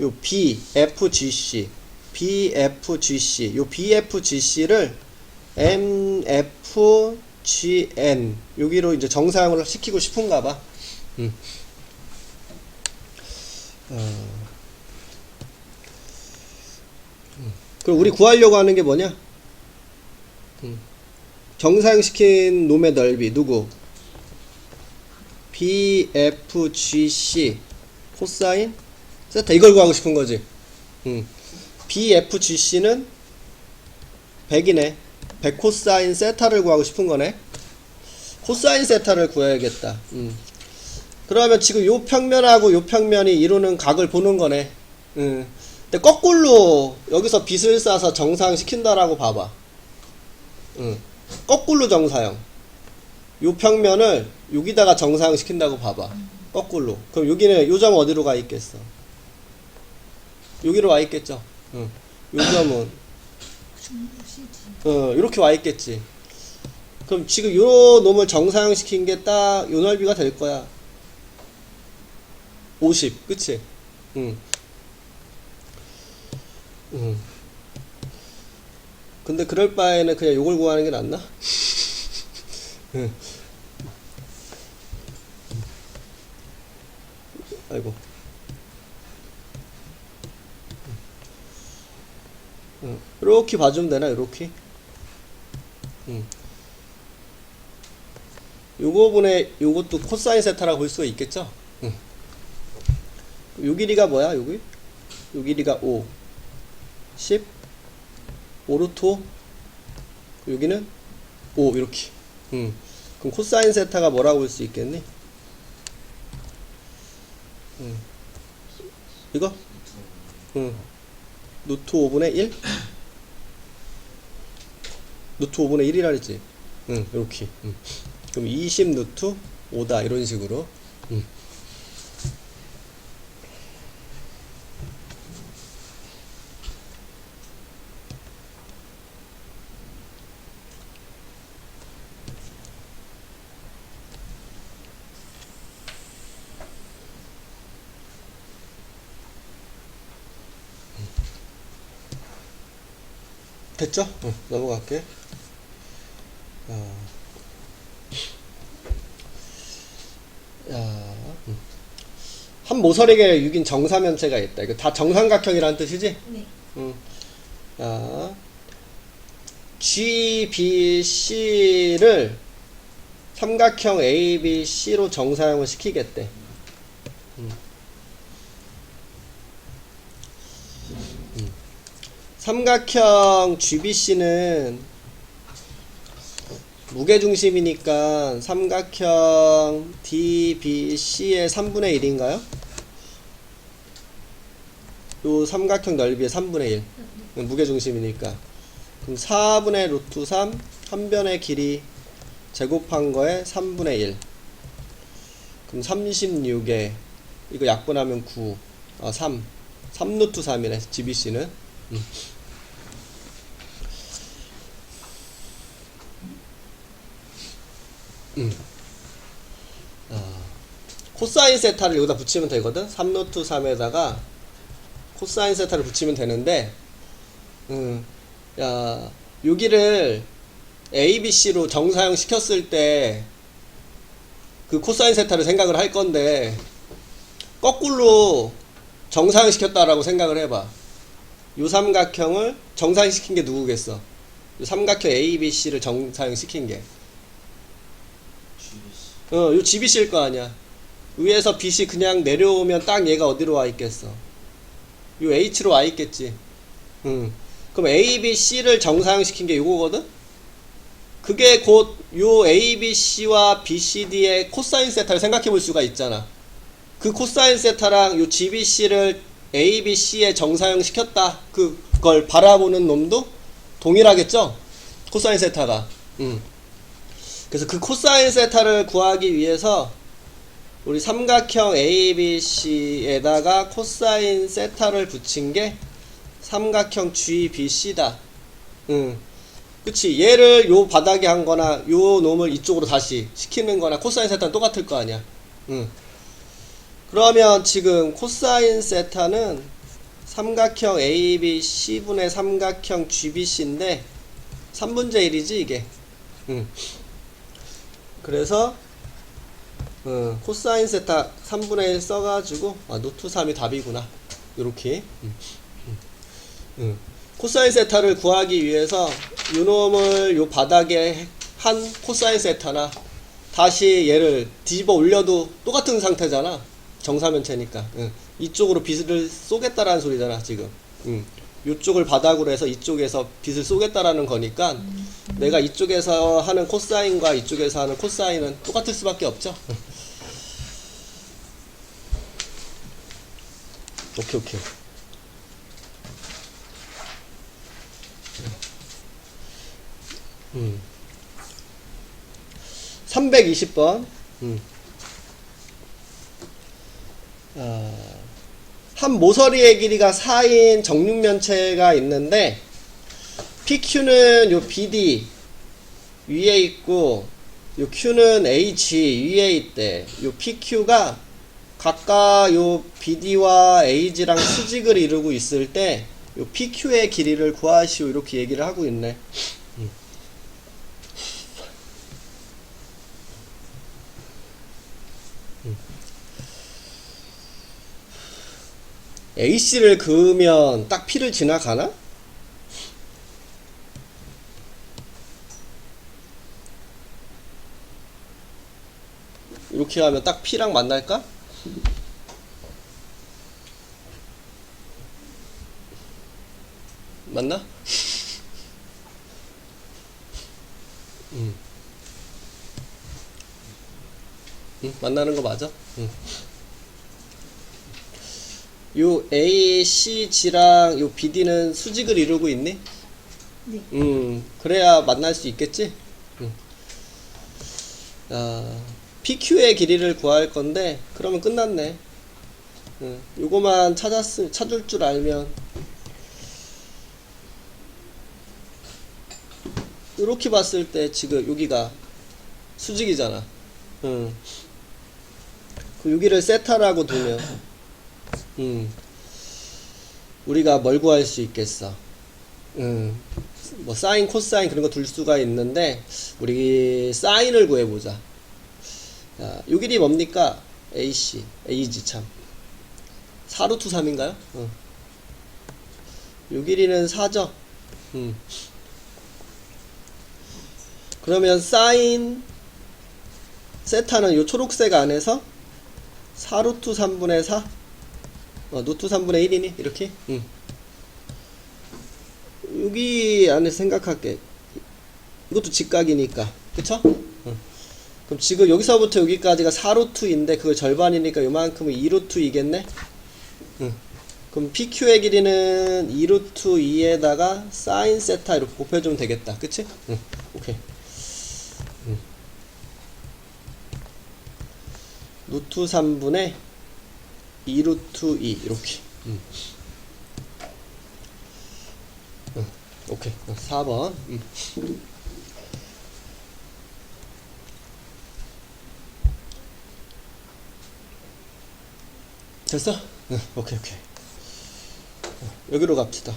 요 B, F, G, C, B, F, G, C, 요 B, F, G, C를 M, F, G, N 여기로 이제 정사형을 시키고 싶은가 봐. 그럼 우리 구하려고 하는 게 뭐냐? 정사형 시킨 놈의 넓이 누구? B, F, G, C 코사인 세타 이걸 구하고 싶은 거지. B, F, G, C는 100이네. 100 코사인 세타를 구하고 싶은 거네. 코사인 세타를 구해야겠다. 그러면 지금 요 평면하고 요 평면이 이루는 각을 보는 거네. 근데 거꾸로 여기서 빗을 싸서 정사형 시킨다라고 봐봐. 거꾸로 정사형. 요 평면을 여기다가 정사형 시킨다고 봐봐. 거꾸로. 그럼 여기는 요 점 어디로 가 있겠어? 여기로 와 있겠죠. 요 점은 이렇게 와 있겠지. 그럼 지금 요 놈을 정사형 시킨 게 딱 요 넓이가 될 거야. 50, 그치? 근데 그럴 바에는 그냥 요걸 구하는 게 낫나? 아이고. 이렇게 봐주면 되나? 이렇게. 요거분의 요것도 코사인 세타라고 볼 수가 있겠죠? 요 길이가 뭐야? 여기? 요 길이가 5 10 5루트 5 여기는 5 이렇게. 그럼 코사인 세타가 뭐라고 볼 수 있겠니? 이거? 루트 5분의 1? 루트 5분의 1이라 그랬지? 이렇게. 그럼 20 루트 5다 이런 식으로. 됐죠? 넘어갈게. 한 모서리에 6인 정사면체가 있다. 이거 다 정삼각형이라는 뜻이지? 네. 자, GBC를 삼각형 ABC로 정사형을 시키겠대. 삼각형 GBC는 무게중심이니까 삼각형 DBC의 3분의 1인가요? 요 삼각형 넓이의 3분의 1. 무게중심이니까. 그럼 4분의 루트 3, 한 변의 길이 제곱한 거에 3분의 1. 그럼 36에, 이거 약분하면 9. 3. 3루트 3이네, GBC는. 코사인 세타를 여기다 붙이면 되거든. 3루트 3에다가 코사인 세타를 붙이면 되는데, 야, 여기를 ABC로 정사형 시켰을 때 그 코사인 세타를 생각을 할 건데, 거꾸로 정사형 시켰다라고 생각을 해봐. 요 삼각형을 정사형 시킨 게 누구겠어? 요 삼각형 ABC를 정사형 시킨 게. 요 GBC일 거 아니야. 위에서 BC 그냥 내려오면 딱 얘가 어디로 와 있겠어? 요 H로 와 있겠지. 그럼 ABC를 정사형 시킨 게 요거거든? 그게 곧 요 ABC와 BCD의 코사인 세타를 생각해 볼 수가 있잖아. 그 코사인 세타랑 요 GBC를 ABC에 정사형 시켰다. 그걸 바라보는 놈도 동일하겠죠? 코사인 세타가. 그래서 그 코사인 세타를 구하기 위해서 우리 삼각형 ABC에다가 코사인 세타를 붙인 게 삼각형 GBC다. 그치. 얘를 요 바닥에 한 거나 요 놈을 이쪽으로 다시 시키는 거나 코사인 세타는 똑같을 거 아니야. 그러면 지금 코사인 세타는 삼각형 ABC분의 삼각형 GBC인데 3분의 1이지 이게. 그래서 코사인 세타 3분의 1 써가지고 루트 3이 답이구나. 요렇게. 코사인 세타를 구하기 위해서 요놈을 요 바닥에 한 코사인 세타나 다시 얘를 뒤집어 올려도 똑같은 상태잖아. 정사면체니까. 이쪽으로 빛을 쏘겠다라는 소리잖아 지금. 요쪽을 바닥으로 해서 이쪽에서 빛을 쏘겠다라는 거니까 내가 이쪽에서 하는 코사인과 이쪽에서 하는 코사인은 똑같을 수밖에 없죠. 오케이. 320번. 한 모서리의 길이가 4인 정육면체가 있는데 PQ는 요 BD 위에 있고 요 Q는 H 위에 있대. 요 PQ가 각각 요 BD와 H랑 수직을 이루고 있을 때 요 PQ의 길이를 구하시오 이렇게 얘기를 하고 있네. AC를 그으면 딱 P를 지나가나? 이렇게 하면 딱 P랑 만날까? 맞나? 만나는 거 맞아? 요 ACG랑 요 BD는 수직을 이루고 있니? 네. 그래야 만날 수 있겠지? PQ의 길이를 구할 건데, 그러면 끝났네. 요거만 찾을 줄 알면. 이렇게 봤을 때 지금 여기가 수직이잖아. 여기를 세타라고 두면, 우리가 뭘 구할 수 있겠어? 뭐 사인, 코사인 그런 거 둘 수가 있는데 우리 사인을 구해보자. 자, 요 길이 뭡니까? AC, AG 참 4루트 3인가요? 요 길이는 4죠. 그러면 사인 세타는 요 초록색 안에서 4루트 3분의 4 루트 3분의 1이니? 이렇게? 여기 안에서 생각할게. 이것도 직각이니까 그쵸? 그럼 지금 여기서부터 여기까지가 4루트인데 그거 절반이니까 요만큼은 2루트이겠네? 그럼 PQ의 길이는 2루트 2에다가 사인 세타 이렇게 곱해주면 되겠다. 그치? 오케이. 루트 3분의 2루트 2 이렇게. 오케이. 4번. 됐어? 오케이. 여기로 갑시다.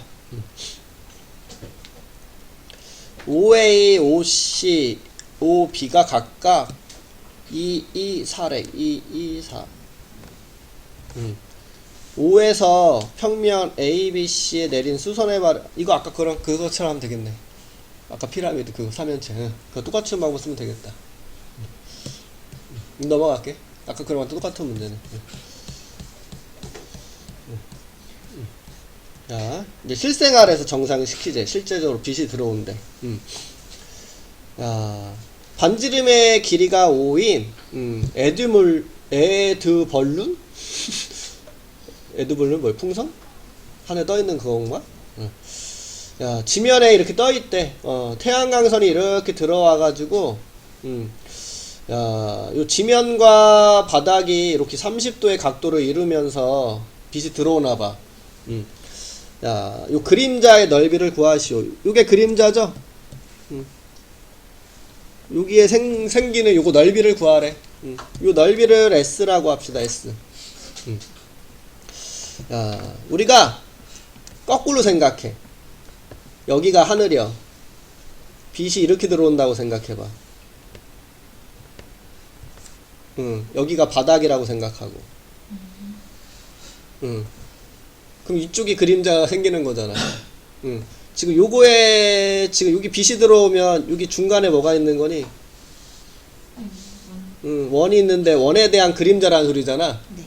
OA, OC, OB가 각각 2, 2, 4래. 2, 2, 4. 5에서 평면 ABC에 내린 수선의 발, 이거 아까 그거처럼 하면 되겠네. 아까 피라미드 그거 3연체. 그거 똑같은 방법 쓰면 되겠다. 넘어갈게. 아까 그거랑 똑같은 문제네. 자, 이제 실생활에서 정상시키재. 실제적으로 빛이 들어온대. 야, 반지름의 길이가 5인, 에드벌룬? 에드벌룬 뭐야? 풍선? 하늘에 떠있는 그건가? 야, 지면에 이렇게 떠있대. 태양광선이 이렇게 들어와가지고, 야, 요 지면과 바닥이 이렇게 30도의 각도를 이루면서 빛이 들어오나봐. 자, 요 그림자의 넓이를 구하시오. 요게 그림자죠? 여기에 생기는 요거 넓이를 구하래. 요 넓이를 S라고 합시다. S. 자, 우리가 거꾸로 생각해. 여기가 하늘이여. 빛이 이렇게 들어온다고 생각해봐. 여기가 바닥이라고 생각하고. 그럼 이쪽이 그림자가 생기는 거잖아. 지금 요거에, 지금 여기 빛이 들어오면 여기 중간에 뭐가 있는 거니? 원이 있는데 원에 대한 그림자라는 소리잖아. 네.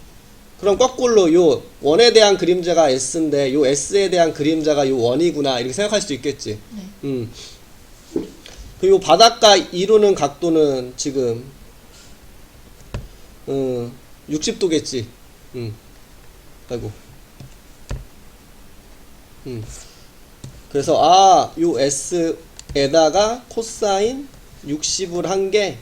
그럼 거꾸로 요 원에 대한 그림자가 S인데 요 S에 대한 그림자가 요 원이구나 이렇게 생각할 수도 있겠지. 네. 그리고 바닥과 이루는 각도는 지금 60도겠지. 아이고. 그래서 요 S에다가 코사인 60을 한 게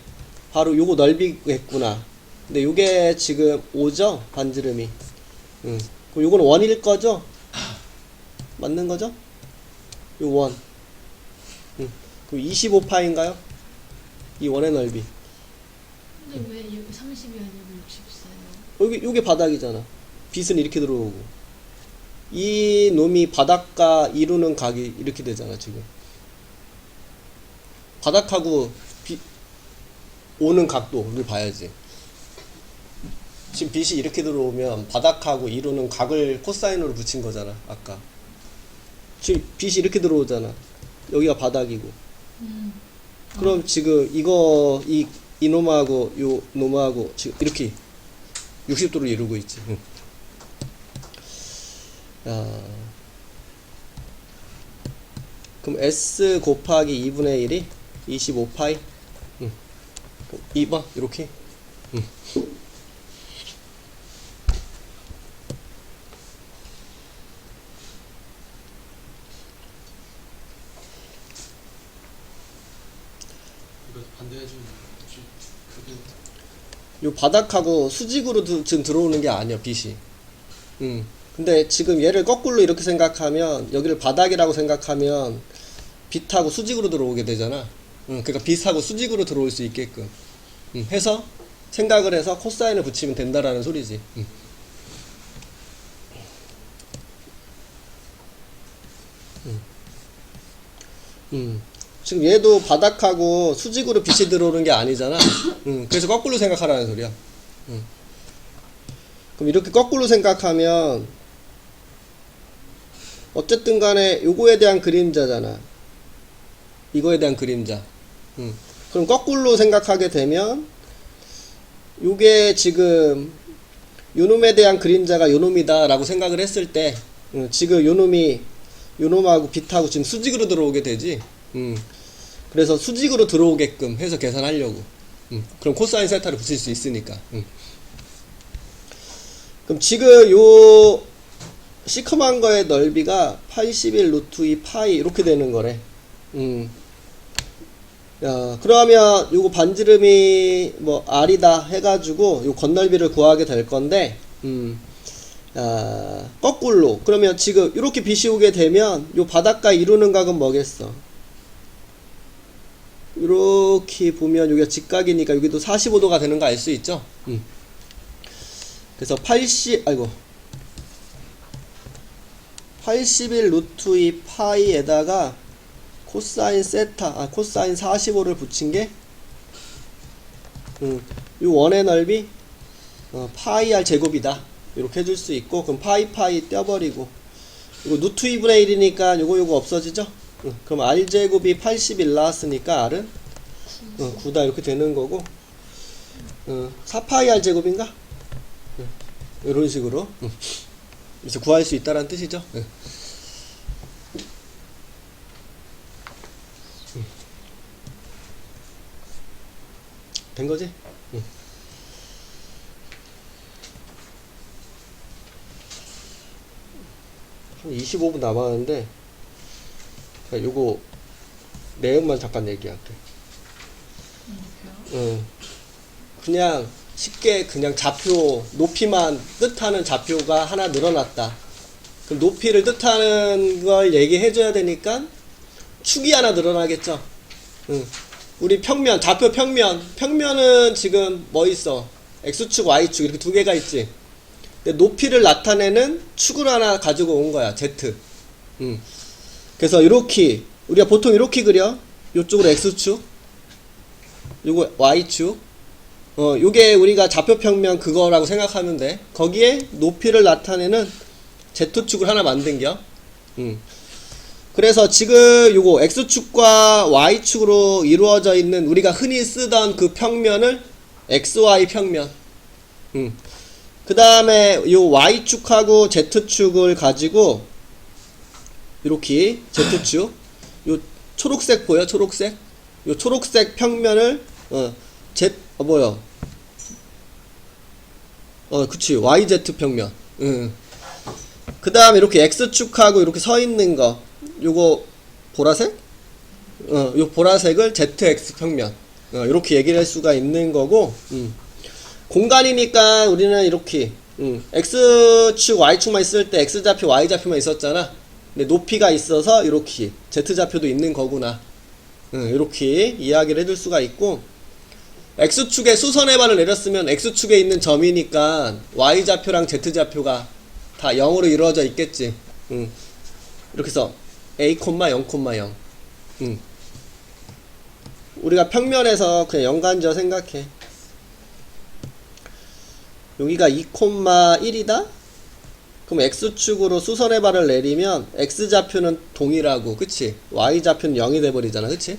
바로 요거 넓이겠구나. 근데 요게 지금 5죠? 반지름이. 그럼 요거는 원일 거죠? 맞는 거죠? 요 원. 그럼 25파인가요? 이 원의 넓이. 근데 왜 여기 30이 아니고 64요? 요게 바닥이잖아. 빛은 이렇게 들어오고. 이 놈이 바닥과 이루는 각이 이렇게 되잖아, 지금. 바닥하고 오는 각도를 봐야지. 지금 빛이 이렇게 들어오면 바닥하고 이루는 각을 코사인으로 붙인 거잖아, 아까. 지금 빛이 이렇게 들어오잖아. 여기가 바닥이고. 그럼 지금 이 놈하고 요 놈하고 지금 이렇게 60도를 이루고 있지. 야. 그럼 S 곱하기 2분의 1이 25파이. 2번 이렇게. 요 바닥하고 수직으로 지금 들어오는 게 아니야, 빛이. 근데 지금 얘를 거꾸로 이렇게 생각하면, 여기를 바닥이라고 생각하면 빛하고 수직으로 들어오게 되잖아. 그러니까 빛하고 수직으로 들어올 수 있게끔 해서 생각을 해서 코사인을 붙이면 된다라는 소리지. 지금 얘도 바닥하고 수직으로 빛이 들어오는 게 아니잖아. 그래서 거꾸로 생각하라는 소리야. 그럼 이렇게 거꾸로 생각하면 어쨌든 간에 요거에 대한 그림자잖아. 이거에 대한 그림자. 그럼 거꾸로 생각하게 되면 요게 지금 요놈에 대한 그림자가 요놈이다 라고 생각을 했을 때 지금 요놈이 요놈하고 빛하고 지금 수직으로 들어오게 되지. 그래서 수직으로 들어오게끔 해서 계산하려고. 그럼 코사인 세타를 붙일 수 있으니까. 그럼 지금 요 시커먼 거의 넓이가 81 루트 2 파이 이렇게 되는 거래. 야, 그러면 요거 반지름이 뭐 r이다 해가지고 요 건널비를 구하게 될 건데, 거꾸로. 그러면 지금 이렇게 빛이 오게 되면 요 바닷가 이루는 각은 뭐겠어? 이렇게 보면 여기가 직각이니까 여기도 45도가 되는 거 알 수 있죠? 그래서 81 루트 2 파이에다가 코사인 세타, 코사인 45를 붙인 게, 이 원의 넓이, 파이 r 제곱이다. 이렇게 해줄 수 있고, 그럼 파이 떼어버리고, 이거 루트 2분의 1이니까 요거 없어지죠? 그럼 r 제곱이 81 나왔으니까 r은 9다 이렇게 되는 거고, 4파이 r 제곱인가? 이런 식으로. 그래서 구할 수 있다라는 뜻이죠. 된 거지? 한 25분 남았는데, 요거 내용만 잠깐 얘기할게. 그냥 쉽게 그냥 좌표 높이만 뜻하는 좌표가 하나 늘어났다. 그럼 높이를 뜻하는 걸 얘기해 줘야 되니까 축이 하나 늘어나겠죠. 우리 평면, 좌표 평면은 지금 뭐 있어? x축, y축 이렇게 두 개가 있지. 근데 높이를 나타내는 축을 하나 가지고 온 거야. z. 그래서 이렇게 우리가 보통 이렇게 그려. 요쪽으로 x축, 요거 y축. 요게 우리가 좌표 평면 그거라고 생각하면 돼. 거기에 높이를 나타내는 z축을 하나 만든겨. 그래서 지금 요거 x축과 y축으로 이루어져 있는 우리가 흔히 쓰던 그 평면을 xy 평면. 그 다음에 요 y축하고 z축을 가지고 이렇게 z축, 요 초록색 보여? 초록색? 요 초록색 평면을 그치, yz 평면. 그 다음에 이렇게 x축하고 이렇게 서 있는 거, 요거 보라색? 요 보라색을 zx 평면. 이렇게 얘기를 할 수가 있는 거고, 공간이니까 우리는 이렇게, x축, y축만 있을 때 x좌표, y좌표만 있었잖아. 근데 높이가 있어서 이렇게 z좌표도 있는 거구나. 이렇게 이야기를 해줄 수가 있고, x축에 수선의 반을 내렸으면 x축에 있는 점이니까 y좌표랑 z좌표가 다 0으로 이루어져 있겠지. 이렇게 해서 a, 0,0. 우리가 평면에서 그냥 연관지어 생각해. 여기가 2,1이다? 그럼 x축으로 수선의 반을 내리면 x좌표는 동일하고, 그치? y좌표는 0이 돼버리잖아, 그치?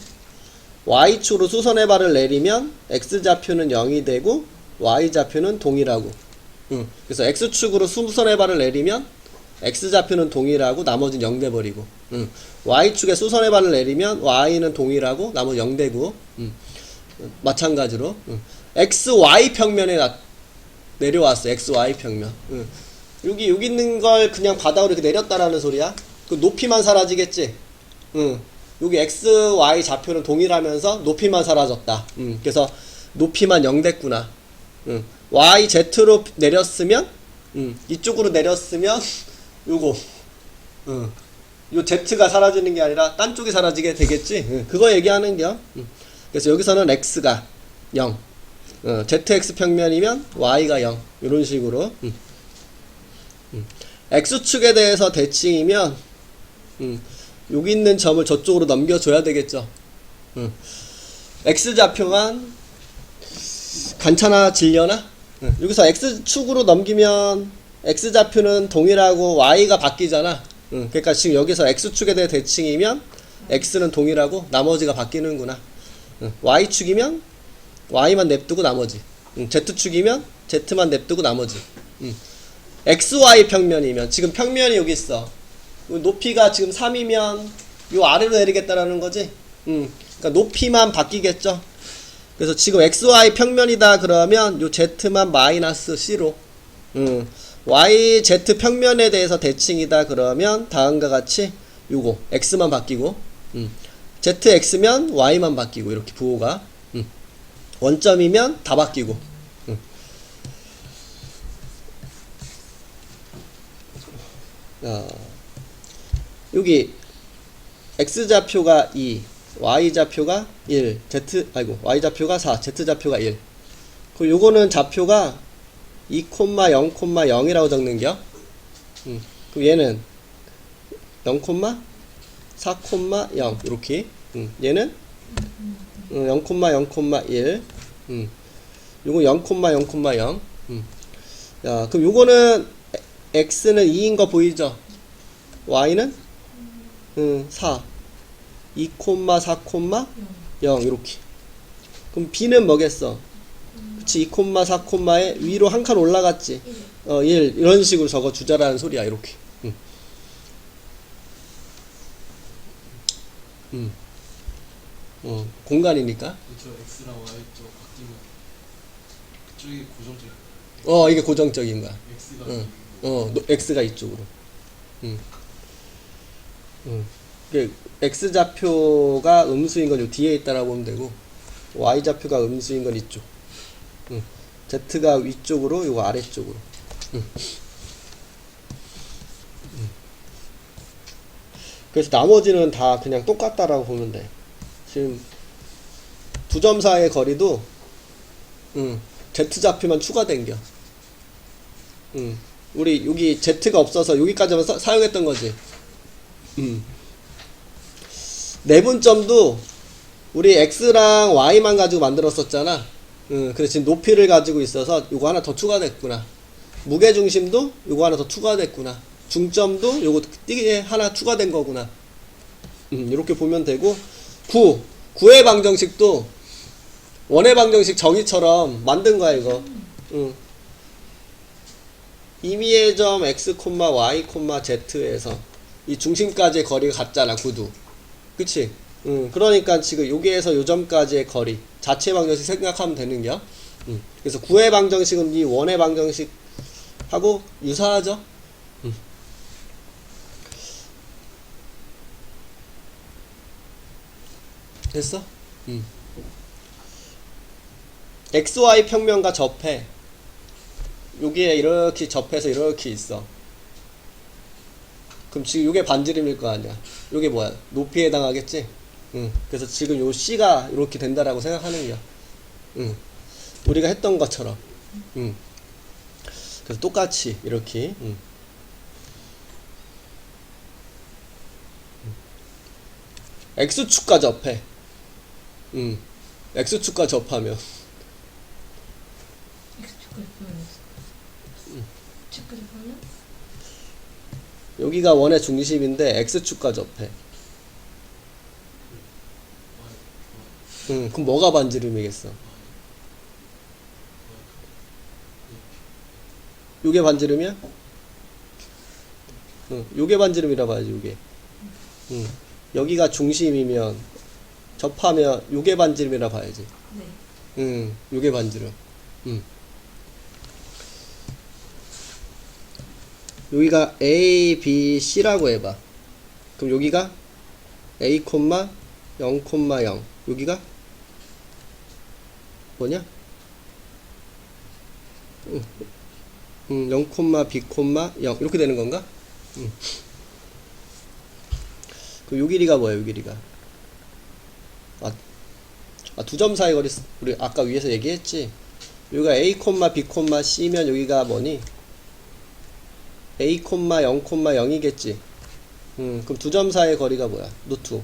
y축으로 수선의 반을 내리면 x좌표는 0이 되고 y좌표는 동일하고. 그래서 x축으로 수선의 반을 내리면 x좌표는 동일하고 나머지는 0 돼버리고, y축에 수선의 반을 내리면 y는 동일하고 나머지 0 되고, 마찬가지로 xy 평면에 내려왔어. xy 평면. 여기 있는 걸 그냥 바닥으로 이렇게 내렸다라는 소리야. 그 높이만 사라지겠지. 여기 x, y 좌표는 동일하면서 높이만 사라졌다. 그래서 높이만 0 됐구나. y, z로 내렸으면, 이쪽으로 내렸으면, 요거, 요 z가 사라지는 게 아니라 딴 쪽이 사라지게 되겠지. 그거 얘기하는 겨. 그래서 여기서는 x가 0, zx 평면이면 y가 0, 이런 식으로. x축에 대해서 대칭이면, 여기 있는 점을 저쪽으로 넘겨줘야 되겠죠. x좌표만 괜찮아지려나? 여기서 x축으로 넘기면 x좌표는 동일하고 y가 바뀌잖아. 그러니까 지금 여기서 x축에 대해 대칭이면 x는 동일하고 나머지가 바뀌는구나. y축이면 y만 냅두고 나머지. z축이면 z만 냅두고 나머지. xy 평면이면 지금 평면이 여기 있어. 높이가 지금 3이면 요 아래로 내리겠다라는 거지. 그러니까 높이만 바뀌겠죠. 그래서 지금 xy 평면이다 그러면 요 z만 마이너스 c로. y z 평면에 대해서 대칭이다 그러면 다음과 같이 요거 x만 바뀌고 z x면 y만 바뀌고 이렇게 부호가 원점이면 다 바뀌고. 여기 x좌표가 2, y좌표가 1, y좌표가 4, z좌표가 1. 그리고 요거는 좌표가 2, 0, 0이라고 적는겨. 그럼 얘는 0, 4, 0 이렇게. 얘는 0, 0, 1. 요거 0, 0, 0. 야, 그럼 요거는 x는 2인 거 보이죠? y는 4, 2, 4, 0 이렇게. 그럼 b는 뭐겠어? 그치, 2, 4, 에 위로 한 칸 올라갔지. 1 이런 식으로 적어 주자라는 소리야. 이렇게. 공간이니까. 저 X랑 Y 쪽 바뀌면 그쪽이 고정적. 이게 고정적인 거야. X가 x가 이쪽으로. x좌표가 음수인 건 요 뒤에 있다라고 보면 되고, y좌표가 음수인 건 이쪽. z가 위쪽으로, 요거 아래쪽으로. 그래서 나머지는 다 그냥 똑같다라고 보면 돼. 지금 두 점 사이의 거리도 z좌표만 추가된겨. 우리 여기 z가 없어서 여기까지만 사용했던 거지. 내분점도 우리 x랑 y만 가지고 만들었었잖아. 그래서 지금 높이를 가지고 있어서 요거 하나 더 추가됐구나. 무게중심도 요거 하나 더 추가됐구나. 중점도 요거 띠게 하나 추가된 거구나. 이렇게 보면 되고, 9의 방정식도 원의 방정식 정의처럼 만든 거야 이거. 임의의 점 x, y, z에서 이 중심까지의 거리가 같잖아. 9도. 그치? 그러니까 지금 여기에서 요 점까지의 거리 자체 방정식 생각하면 되는겨. 그래서 9의 방정식은 이 원의 방정식하고 유사하죠. 됐어? xy 평면과 접해. 여기에 이렇게 접해서 이렇게 있어. 그럼 지금 요게 반지름일 거 아니야. 요게 뭐야? 높이에 해당하겠지? 그래서 지금 요 C가 이렇게 된다라고 생각하는 거야. 우리가 했던 것처럼. 그래서 똑같이 이렇게. X축과 접해. X축과 접하면. 여기가 원의 중심인데 X축과 접해. 그럼 뭐가 반지름이겠어? 요게 반지름이야? 요게 반지름이라 봐야지. 요게. 여기가 중심이면 접하면 요게 반지름이라 봐야지. 네. 요게 반지름. 여기가 A, B, C라고 해봐. 그럼 여기가 A, 0, 0. 여기가 뭐냐? 0, B, 0 이렇게 되는 건가? 그럼 요 길이가 뭐야? 요 길이가 두 점 사이 거리 우리 아까 위에서 얘기했지. 여기가 A, B, C면 여기가 뭐니? A, 0, 0이겠지. 그럼 두 점 사이의 거리가 뭐야? 루트.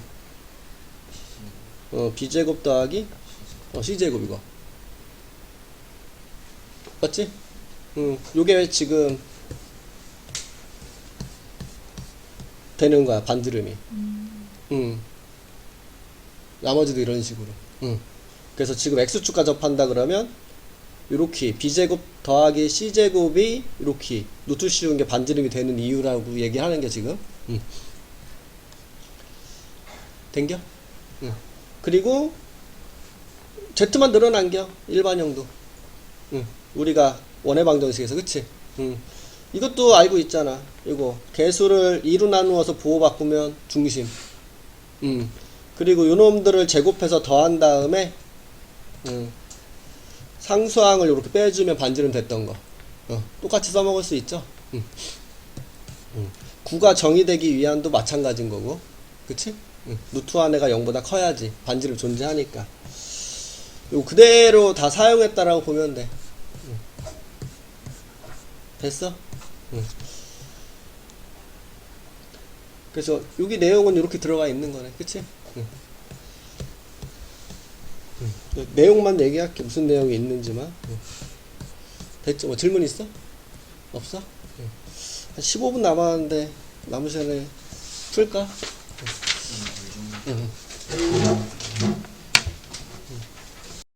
B제곱 더하기 C제곱 이거. 맞지? 요게 지금 되는 거야, 반지름이. 나머지도 이런 식으로. 그래서 지금 x축과 접한다 그러면 요렇게 b제곱 더하기 c제곱이 이렇게 노트 씌운 게 반지름이 되는 이유라고 얘기하는 게 지금. 된겨? 그리고 z만 늘어난겨, 일반형도. 우리가 원의 방정식에서, 그치? 이것도 알고 있잖아. 이거 개수를 2로 나누어서 부호 바꾸면 중심. 그리고 요놈들을 제곱해서 더한 다음에 상수항을 이렇게 빼주면 반지름 됐던 거. 똑같이 써먹을 수 있죠. 9가 정의되기 위함도 마찬가지인 거고, 그치? 루트 안에가 0보다 커야지 반지름 존재하니까. 요 그대로 다 사용했다라고 보면 돼. 됐어? 그래서 여기 내용은 이렇게 들어가 있는 거네, 그치? 내용만 얘기할게. 무슨 내용이 있는지만. 됐죠? 뭐 질문 있어? 없어? 한 15분 남았는데 남은 시간에 풀까?